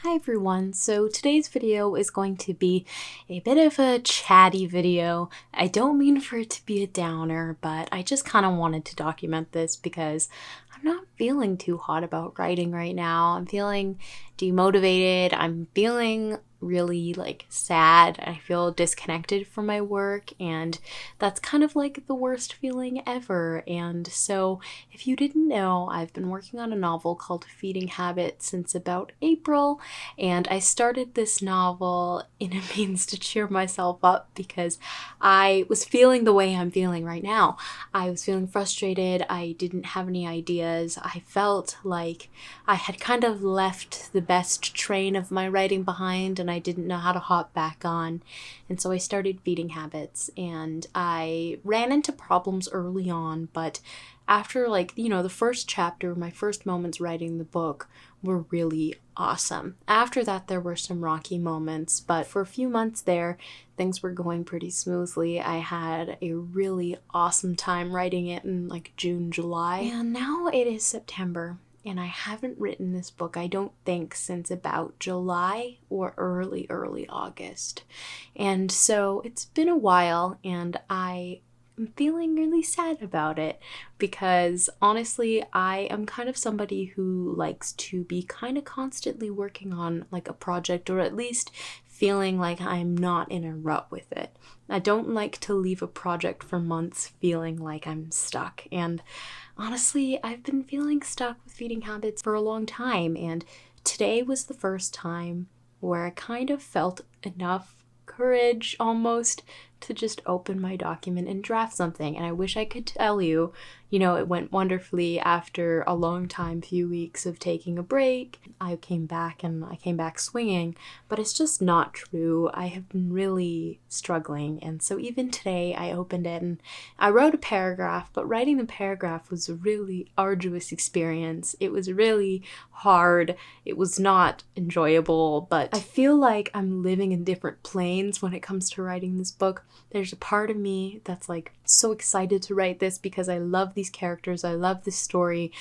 Hi everyone, so today's video is going to be a bit of a chatty video. I don't mean for it to be a downer, but I just kind of wanted to document this because I'm not feeling too hot about writing right now. I'm feeling demotivated, I'm feeling really sad. I feel disconnected from my work, and that's kind of like the worst feeling ever. And so if you didn't know, I've been working on a novel called Feeding Habit since about April, and I started this novel in a means to cheer myself up because I was feeling the way I'm feeling right now. I was feeling frustrated, I didn't have any ideas, I felt like I had kind of left the best train of my writing behind and I didn't know how to hop back on. And so I started Feeding Habits, and I ran into problems early on, but after the first chapter, my first moments writing the book were really awesome. After that, there were some rocky moments, but for a few months there, things were going pretty smoothly. I had a really awesome time writing it in June, July, and now it is September. And I haven't written this book, I don't think, since about July or early August. And so it's been a while, and I'm feeling really sad about it because honestly, I am kind of somebody who likes to be kind of constantly working on a project, or at least feeling like I'm not in a rut with it. I don't like to leave a project for months feeling like I'm stuck. And honestly, I've been feeling stuck with Feeding Habits for a long time, and today was the first time where I kind of felt enough courage almost to just open my document and draft something. And I wish I could tell you, it went wonderfully after a long time, few weeks of taking a break. I came back swinging, but it's just not true. I have been really struggling. And so even today I opened it and I wrote a paragraph, but writing the paragraph was a really arduous experience. It was really hard. It was not enjoyable, but I feel like I'm living in different planes when it comes to writing this book. There's a part of me that's so excited to write this because I love these characters, I love this story,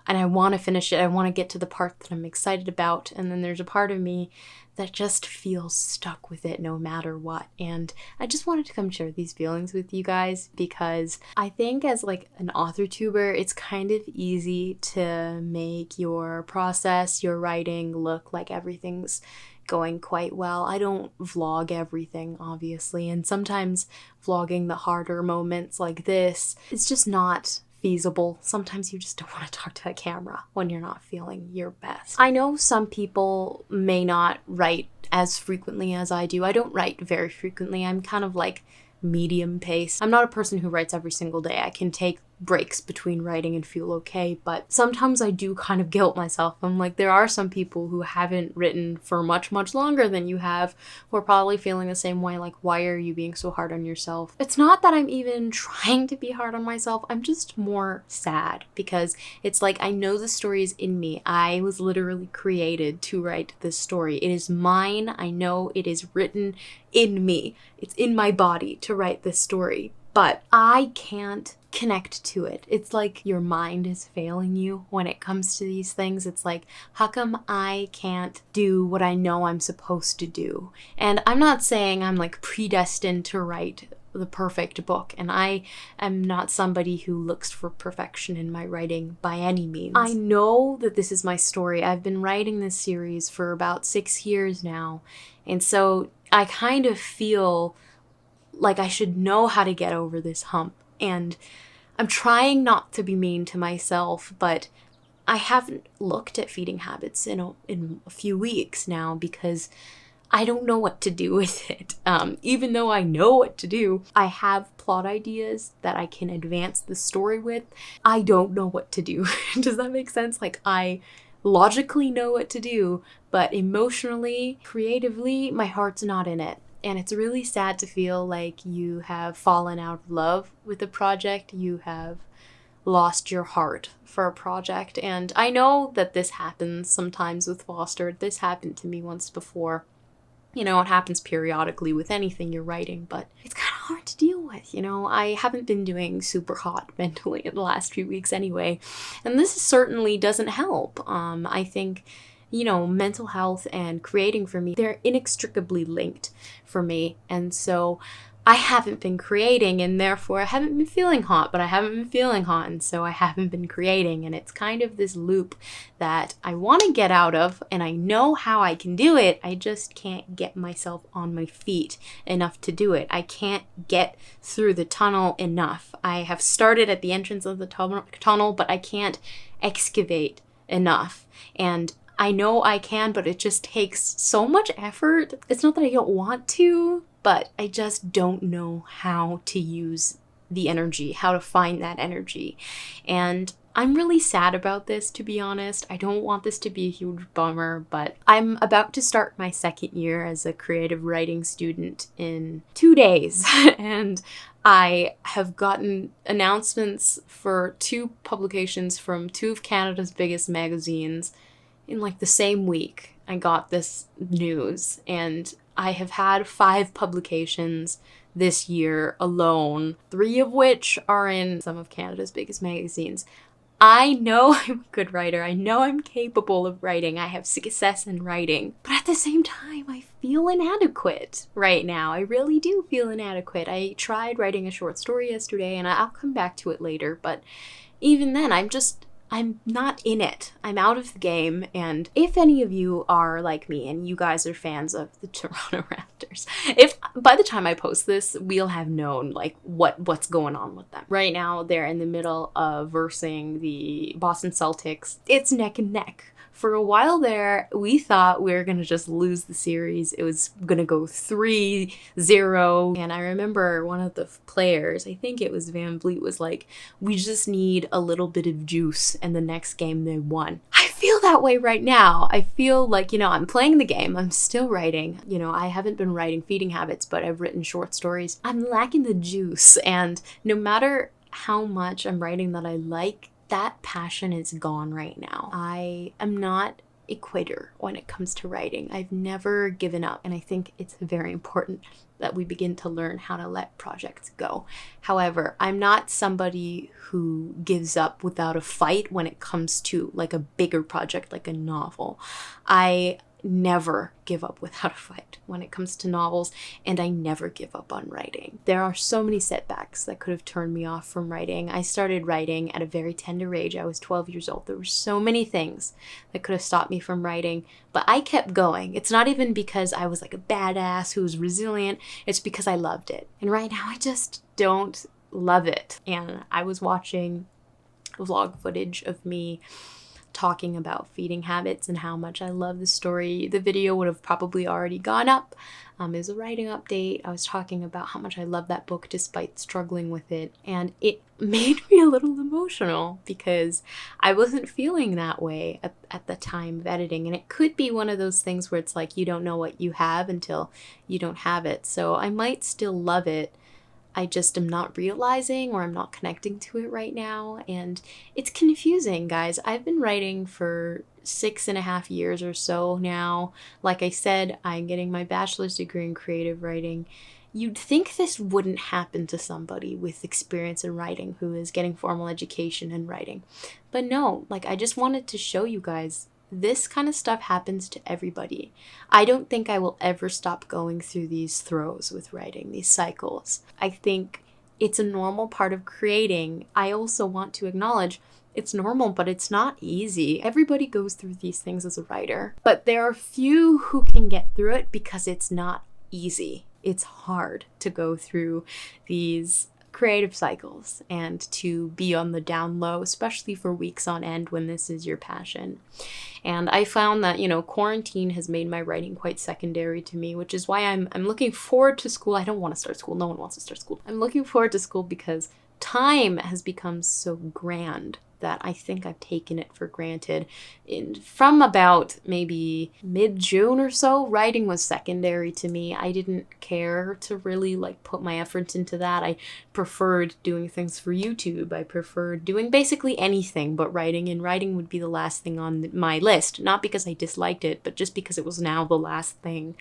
and I want to finish it. I want to get to the part that I'm excited about. And then there's a part of me that just feels stuck with it no matter what. And I just wanted to come share these feelings with you guys because I think as an author tuber, it's kind of easy to make your process, your writing look like everything's going quite well. I don't vlog everything, obviously, and sometimes vlogging the harder moments like this, it's just not feasible. Sometimes you just don't want to talk to a camera when you're not feeling your best. I know some people may not write as frequently as I do. I don't write very frequently. I'm kind of medium pace. I'm not a person who writes every single day. I can take breaks between writing and feel okay, but sometimes I do kind of guilt myself. I'm there are some people who haven't written for much longer than you have, who are probably feeling the same way, why are you being so hard on yourself? It's not that I'm even trying to be hard on myself, I'm just more sad because it's I know the story is in me. I was literally created to write this story. It is mine. I know it is written in me. It's in my body to write this story, but I can't connect to it. It's your mind is failing you when it comes to these things. It's how come I can't do what I know I'm supposed to do? And I'm not saying I'm predestined to write the perfect book, and I am not somebody who looks for perfection in my writing by any means. I know that this is my story. I've been writing this series for about 6 years now, and so I kind of feel like I should know how to get over this hump. And I'm trying not to be mean to myself, but I haven't looked at Feeding Habits in a few weeks now because I don't know what to do with it. Even though I know what to do, I have plot ideas that I can advance the story with. I don't know what to do. Does that make sense? I logically know what to do, but emotionally, creatively, my heart's not in it. And it's really sad to feel like you have fallen out of love with a project. You have lost your heart for a project. And I know that this happens sometimes with Foster. This happened to me once before. It happens periodically with anything you're writing, but it's kind of hard to deal with, I haven't been doing super hot mentally in the last few weeks anyway, and this certainly doesn't help. I think mental health and creating for me, they're inextricably linked for me. And so I haven't been creating, and therefore I haven't been feeling hot, but I haven't been feeling hot, and so I haven't been creating. And it's kind of this loop that I want to get out of, and I know how I can do it. I just can't get myself on my feet enough to do it. I can't get through the tunnel enough. I have started at the entrance of the tunnel, but I can't excavate enough. And I know I can, but it just takes so much effort. It's not that I don't want to, but I just don't know how to use the energy, how to find that energy. And I'm really sad about this, to be honest. I don't want this to be a huge bummer, but I'm about to start my second year as a creative writing student in 2 days. And I have gotten announcements for 2 publications from 2 of Canada's biggest magazines in like the same week. I got this news, and I have had 5 publications this year alone, 3 of which are in some of Canada's biggest magazines. I know I'm a good writer. I know I'm capable of writing. I have success in writing. But at the same time, I feel inadequate right now. I really do feel inadequate. I tried writing a short story yesterday, and I'll come back to it later. But even then, I'm not in it. I'm out of the game. And if any of you are like me and you guys are fans of the Toronto Raptors, if by the time I post this, we'll have known like what's going on with them. Right now, they're in the middle of versing the Boston Celtics. It's neck and neck. For a while there, we thought we were going to just lose the series. It was going to go 3-0. And I remember one of the players, I think it was Van Vliet, was like, we just need a little bit of juice. And the next game they won. I feel that way right now. I feel like, I'm playing the game. I'm still writing. I haven't been writing Feeding Habits, but I've written short stories. I'm lacking the juice. And no matter how much I'm writing that I like, that passion is gone right now. I am not a quitter when it comes to writing. I've never given up, and I think it's very important that we begin to learn how to let projects go. However, I'm not somebody who gives up without a fight when it comes to like a bigger project, like a novel. I never give up without a fight when it comes to novels, and I never give up on writing. There are so many setbacks that could have turned me off from writing. I started writing at a very tender age. I was 12 years old. There were so many things that could have stopped me from writing, but I kept going. It's not even because I was like a badass who was resilient. It's because I loved it. And right now I just don't love it. And I was watching vlog footage of me talking about Feeding Habits and how much I love the story. The video would have probably already gone up. It was a writing update. I was talking about how much I love that book despite struggling with it. And it made me a little emotional because I wasn't feeling that way at the time of editing. And it could be one of those things where it's like you don't know what you have until you don't have it. So I might still love it. I just am not realizing, or I'm not connecting to it right now. And it's confusing, guys. I've been writing for 6.5 years or so now. Like I said, I'm getting my bachelor's degree in creative writing. You'd think this wouldn't happen to somebody with experience in writing who is getting formal education in writing. But no, I just wanted to show you guys this kind of stuff happens to everybody. I don't think I will ever stop going through these throes with writing, these cycles. I think it's a normal part of creating. I also want to acknowledge it's normal, but it's not easy. Everybody goes through these things as a writer, but there are few who can get through it because it's not easy. It's hard to go through these creative cycles and to be on the down low, especially for weeks on end when this is your passion. And I found that, quarantine has made my writing quite secondary to me, which is why I'm looking forward to school. I don't want to start school. No one wants to start school. I'm looking forward to school because time has become so grand that I think I've taken it for granted. From about maybe mid-June or so, writing was secondary to me. I didn't care to really put my effort into that. I preferred doing things for YouTube. I preferred doing basically anything but writing, and writing would be the last thing on my list. Not because I disliked it, but just because it was now the last thing.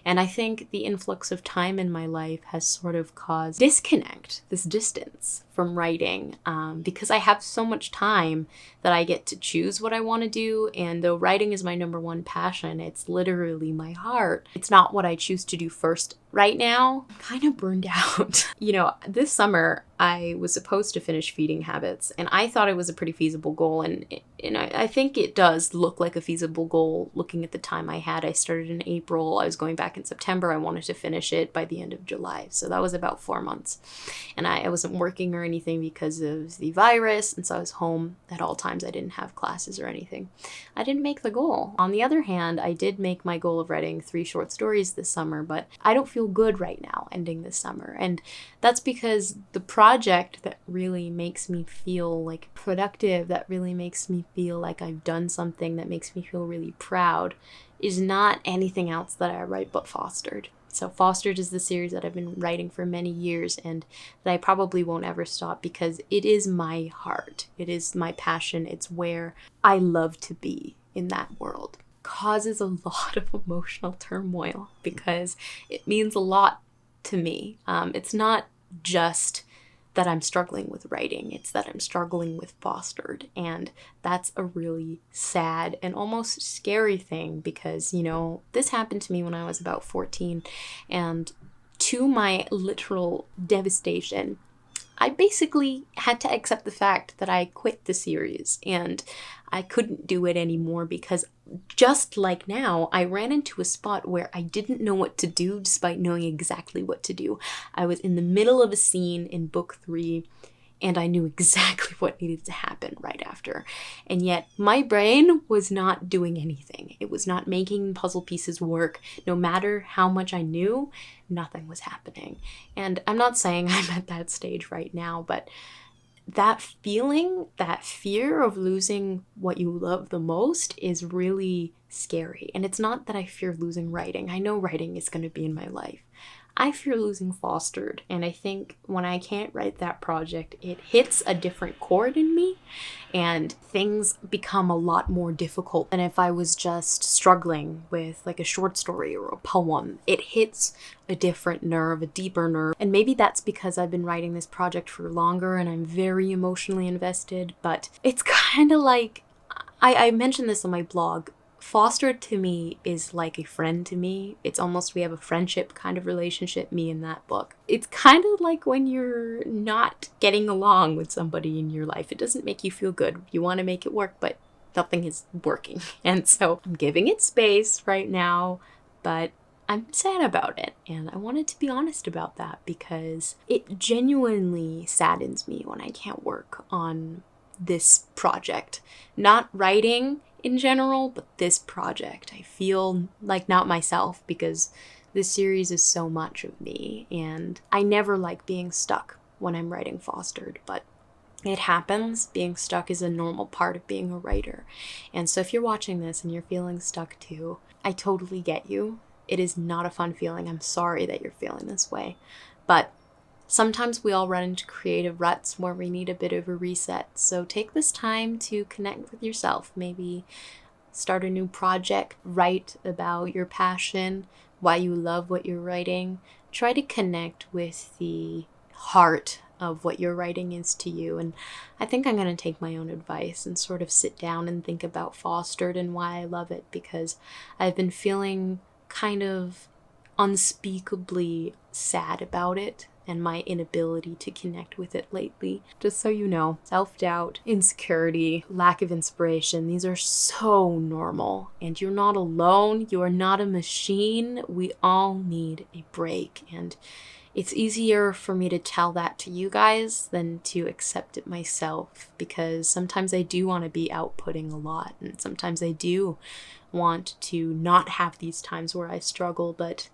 And I think the influx of time in my life has sort of caused disconnect, this distance from writing because I have so much time that I get to choose what I want to do. And though writing is my #1 passion, it's literally my heart. It's not what I choose to do first right now. I'm kind of burned out. You know, this summer I was supposed to finish Feeding Habits, and I thought it was a pretty feasible goal. And I think it does look like a feasible goal looking at the time I had. I started in April. I was going back in September. I wanted to finish it by the end of July. So that was about 4 months. And I wasn't working or anything because of the virus. And so I was home at all times. I didn't have classes or anything. I didn't make the goal. On the other hand, I did make my goal of writing 3 short stories this summer, but I don't feel good right now ending this summer. And that's because the project that really makes me feel like productive, that really makes me feel like I've done something, that makes me feel really proud, is not anything else that I write but Fostered. So Fostered is the series that I've been writing for many years and that I probably won't ever stop because it is my heart. It is my passion. It's where I love to be in that world. Causes a lot of emotional turmoil because it means a lot to me. It's not just that I'm struggling with writing, it's that I'm struggling with Fostered, and that's a really sad and almost scary thing because, you know, this happened to me when I was about 14, and to my literal devastation, I basically had to accept the fact that I quit the series and I couldn't do it anymore because just like now, I ran into a spot where I didn't know what to do despite knowing exactly what to do. I was in the middle of a scene in book 3 and I knew exactly what needed to happen right after. And yet my brain was not doing anything. It was not making puzzle pieces work. No matter how much I knew, nothing was happening. And I'm not saying I'm at that stage right now, but that feeling, that fear of losing what you love the most is really scary. And it's not that I fear losing writing. I know writing is going to be in my life. I fear losing Fostered, and I think when I can't write that project, it hits a different chord in me, and things become a lot more difficult than if I was just struggling with like a short story or a poem. It hits a different nerve, a deeper nerve, and maybe that's because I've been writing this project for longer and I'm very emotionally invested, but it's kind of like, I mentioned this on my blog, Fostered to me is like a friend to me. It's almost, we have a friendship kind of relationship, me and that book. It's kind of like when you're not getting along with somebody in your life. It doesn't make you feel good. You want to make it work, but nothing is working. And so I'm giving it space right now, but I'm sad about it. And I wanted to be honest about that because it genuinely saddens me when I can't work on this project. Not writing in general, but this project. I feel like not myself because this series is so much of me, and I never like being stuck when I'm writing Fostered, but it happens. Being stuck is a normal part of being a writer. And so if you're watching this and you're feeling stuck too, I totally get you. It is not a fun feeling. I'm sorry that you're feeling this way, but sometimes we all run into creative ruts where we need a bit of a reset. So take this time to connect with yourself. Maybe start a new project, write about your passion, why you love what you're writing. Try to connect with the heart of what your writing is to you. And I think I'm going to take my own advice and sort of sit down and think about Fostered and why I love it, because I've been feeling kind of unspeakably sad about it and my inability to connect with it lately. Just so you know, self-doubt, insecurity, lack of inspiration, these are so normal. And you're not alone. You are not a machine. We all need a break. And it's easier for me to tell that to you guys than to accept it myself, because sometimes I do want to be outputting a lot, and sometimes I do want to not have these times where I struggle, but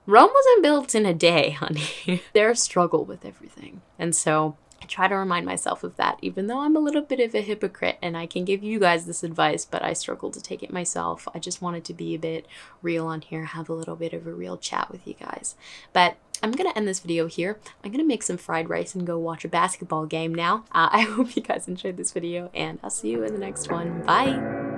Rome wasn't built in a day, honey. There's struggle with everything. And so I try to remind myself of that, even though I'm a little bit of a hypocrite and I can give you guys this advice, but I struggle to take it myself. I just wanted to be a bit real on here, have a little bit of a real chat with you guys. But I'm going to end this video here. I'm going to make some fried rice and go watch a basketball game now. I hope you guys enjoyed this video, and I'll see you in the next one. Bye!